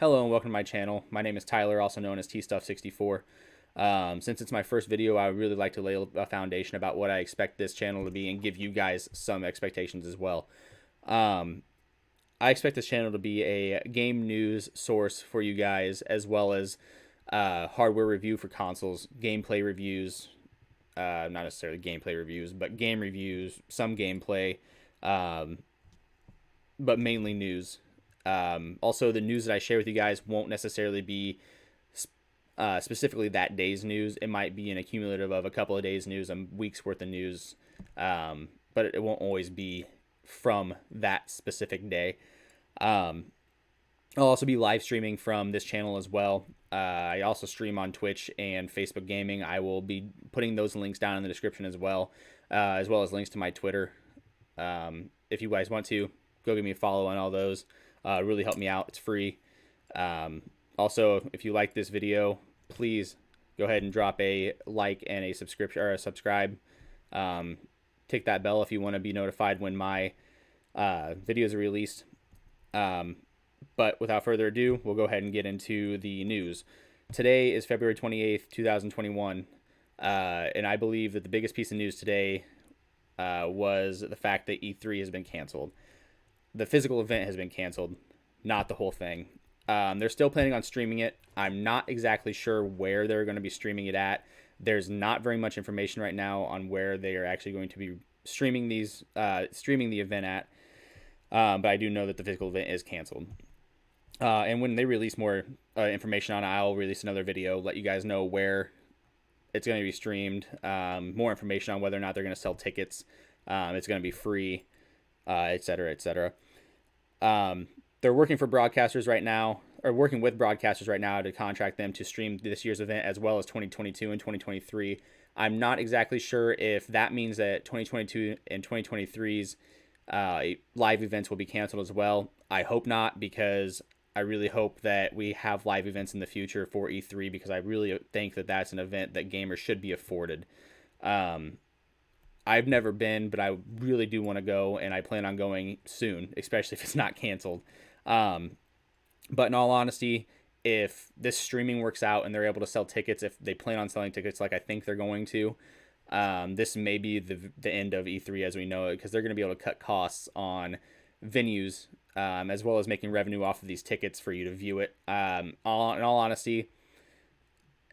Hello and welcome to my channel. My name is Tyler, also known as TStuff64. Since it's my first video, I would really like to lay a foundation about what I expect this channel to be and give you guys some expectations as well. I expect this channel to be a game news source for you guys, as well as hardware review for consoles, gameplay reviews, not necessarily gameplay reviews, but game reviews, some gameplay, but mainly news. Also, the news that I share with you guys won't necessarily be specifically that day's news. It might be an accumulative of a couple of days' news, a week's worth of news, but it won't always be from that specific day. I'll also be live streaming from this channel as well. I also stream on Twitch and Facebook Gaming. I will be putting those links down in the description as well as links to my Twitter. If you guys want to, go give me a follow on all those. Really help me out. It's free. Also, if you like this video, please go ahead and drop a like and a subscription or a subscribe. Tick that bell if you want to be notified when my videos are released. But without further ado, we'll go ahead and get into the news. Today is February 28th, 2021, and I believe that the biggest piece of news today was the fact that E3 has been canceled. The physical event has been canceled, not the whole thing. They're still planning on streaming it. I'm not exactly sure where they're going to be streaming it at. There's not very much information right now on where they are actually going to be streaming the event at. But I do know that the physical event is canceled. And when they release more information on it, I'll release another video, let you guys know where it's going to be streamed. More information on whether or not they're going to sell tickets. It's going to be free, etc., etc. They're working for broadcasters right now, or working with broadcasters right now to contract them to stream this year's event as well as 2022 and 2023. I'm not exactly sure if that means that 2022 and 2023's live events will be canceled as well. I hope not, because I really hope that we have live events in the future for E3, because I really think that that's an event that gamers should be afforded. I've never been, but I really do want to go, and I plan on going soon, especially if it's not canceled. But in all honesty, if this streaming works out and they're able to sell tickets, if they plan on selling tickets like I think they're going to, this may be the end of E3 as we know it, because they're going to be able to cut costs on venues, as well as making revenue off of these tickets for you to view it. In all honesty,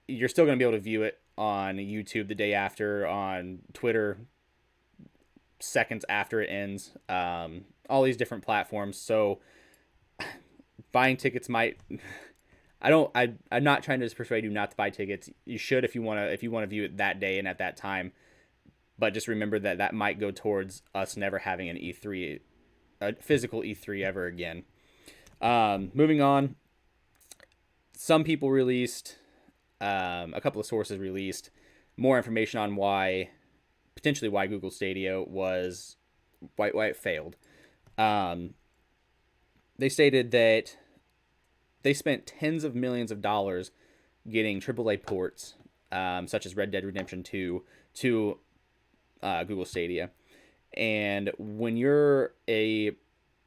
you're still going to be able to view it on YouTube the day after, on Twitter seconds after it ends, all these different platforms. So buying tickets might, I'm not trying to persuade you not to buy tickets. You should if you want to view it that day and at that time. But just remember that that might go towards us never having an E3, a physical E3 ever again. Moving on, some people released, a couple of sources released more information on potentially why Google Stadia was, why it failed. They stated that they spent tens of millions of dollars getting AAA ports, such as Red Dead Redemption 2, to Google Stadia. And when you're a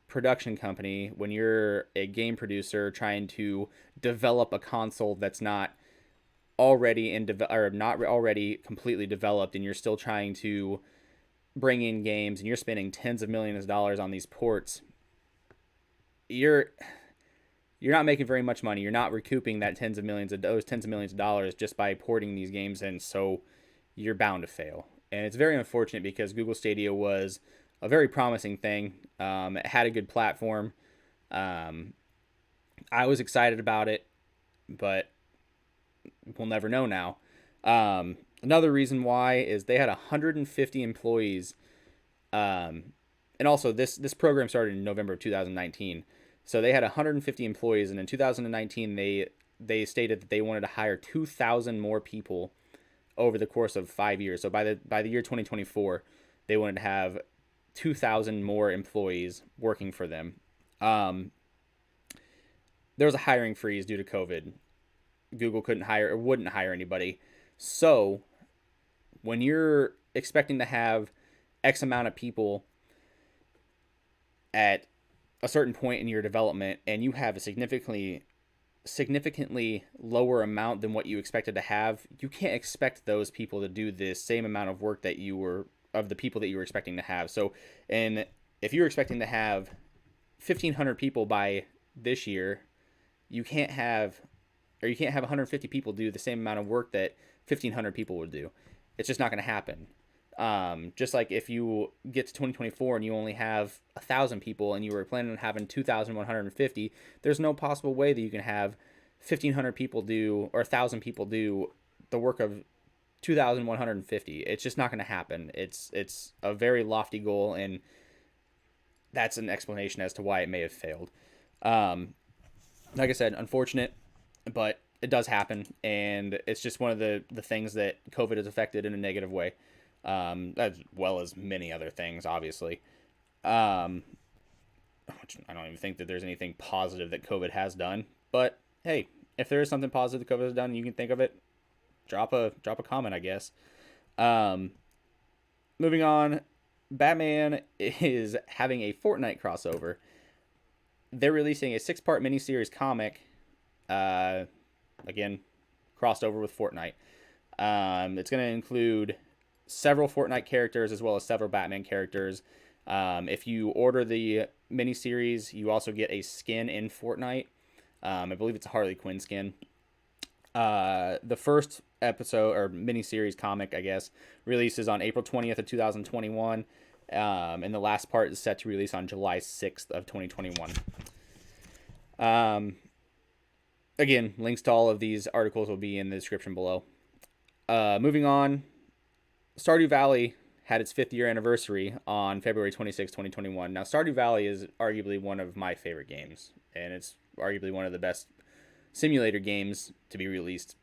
production company, when you're a game producer trying to develop a console that's not already not already completely developed, and you're still trying to bring in games, and you're spending tens of millions of dollars on these ports, you're not making very much money. You're not recouping that tens of millions of dollars just by porting these games in. So you're bound to fail. And it's very unfortunate, because Google Stadia was a very promising thing. It had a good platform. I was excited about it, but we'll never know now. Another reason why is they had 150 employees. And also this program started in November of 2019. So they had 150 employees, and in 2019 they stated that they wanted to hire 2,000 more people over the course of 5 years. So by the year 2024, they wanted to have 2,000 more employees working for them. There was a hiring freeze due to COVID. Google couldn't hire or wouldn't hire anybody. So when you're expecting to have X amount of people at a certain point in your development, and you have a significantly significantly lower amount than what you expected to have, you can't expect those people to do the same amount of work that you were of the people that you were expecting to have. So, and if you're expecting to have 1,500 people by this year, you can't have you can't have 150 people do the same amount of work that 1,500 people would do. It's just not going to happen. Just like if you get to 2024 and you only have 1,000 people and you were planning on having 2,150, there's no possible way that you can have 1,500 people do or 1,000 people do the work of 2,150. It's just not going to happen. It's a very lofty goal, and that's an explanation as to why it may have failed. Like I said, unfortunate, but it does happen, and it's just one of the things that COVID has affected in a negative way, as well as many other things, obviously. Which I don't even think that there's anything positive that COVID has done, but hey, if there is something positive that COVID has done, you can think of it. Drop a comment, I guess. Moving on, Batman is having a Fortnite crossover. They're releasing a 6-part miniseries comic. Again, crossed over with Fortnite. It's going to include several Fortnite characters as well as several Batman characters. If you order the miniseries, you also get a skin in Fortnite. I believe it's a Harley Quinn skin. The first episode or miniseries comic, I guess, releases on April 20th of 2021. And the last part is set to release on July 6th of 2021. Again, links to all of these articles will be in the description below. Moving on, Stardew Valley had its 5th year anniversary on February 26, 2021. Now, Stardew Valley is arguably one of my favorite games, and it's arguably one of the best simulator games to be released.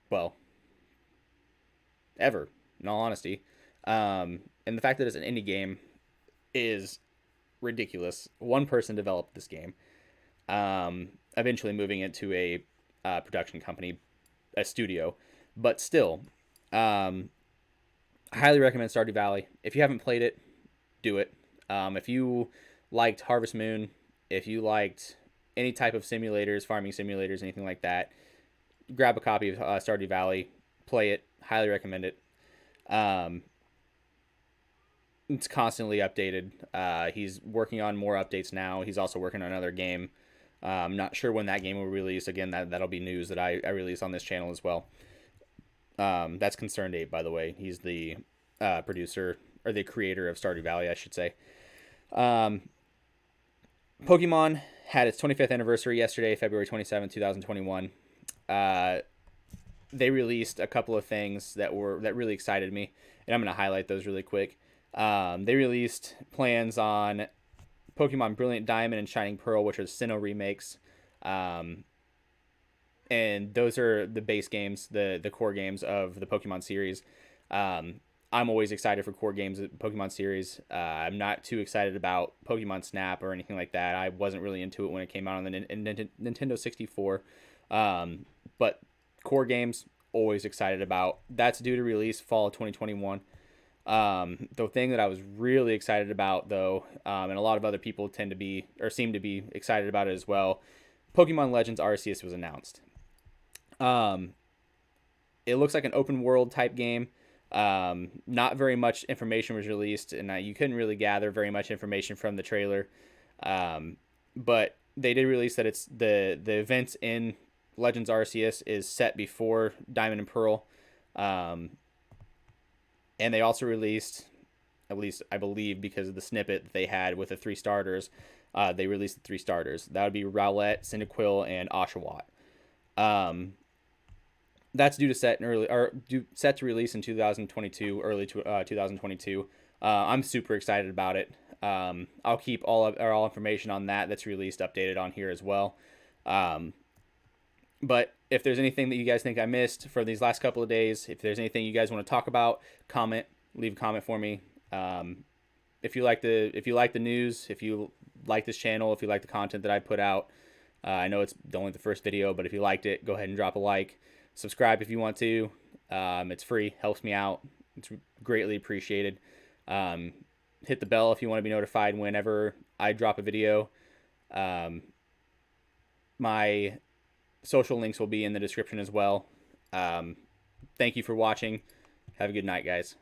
Well, ever, in all honesty. And the fact that it's an indie game is ridiculous. One person developed this game, eventually moving it to a production company, a studio. But still, I highly recommend Stardew Valley. If you haven't played it, do it. If you liked Harvest Moon, if you liked any type of simulators, farming simulators, anything like that, grab a copy of Stardew Valley, play it. Highly recommend it. It's constantly updated. He's working on more updates now. He's also working on another game. I'm not sure when that game will release. Again, that'll be news that I release on this channel as well. That's Concerned Ape, by the way. He's the producer, or the creator of Stardew Valley, I should say. Pokemon had its 25th anniversary yesterday, February 27, 2021. They released a couple of things that really excited me, and I'm going to highlight those really quick. They released plans on Pokemon Brilliant Diamond and Shining Pearl, which are Sinnoh remakes. And those are the base games, the core games of the Pokemon series. I'm always excited for core games of the Pokemon series. I'm not too excited about Pokemon Snap or anything like that. I wasn't really into it when it came out on the Nintendo 64. But core games, always excited about. That's due to release fall of 2021. The thing that I was really excited about, though, and a lot of other people seem to be excited about it as well, Pokemon Legends Arceus was announced. It looks like an open world type game. Not very much information was released, and you couldn't really gather very much information from the trailer. But they did release that it's the events in Legends Arceus is set before Diamond and Pearl. And they also released, at least I believe because of the snippet that they had with the 3 starters, they released the 3 starters. That would be Rowlet, Cyndaquil, and Oshawott. That's due to set to release in 2022, early 2022. I'm super excited about it. I'll keep all information on that's released updated on here as well. But if there's anything that you guys think I missed for these last couple of days, if there's anything you guys want to talk about, leave a comment for me. If you like the news, if you like this channel, if you like the content that I put out, I know it's only the first video, but if you liked it, go ahead and drop a like. Subscribe if you want to. It's free, helps me out. It's greatly appreciated. Hit the bell if you want to be notified whenever I drop a video. Um, my social links will be in the description as well. Um, Thank you for watching. Have a good night, guys.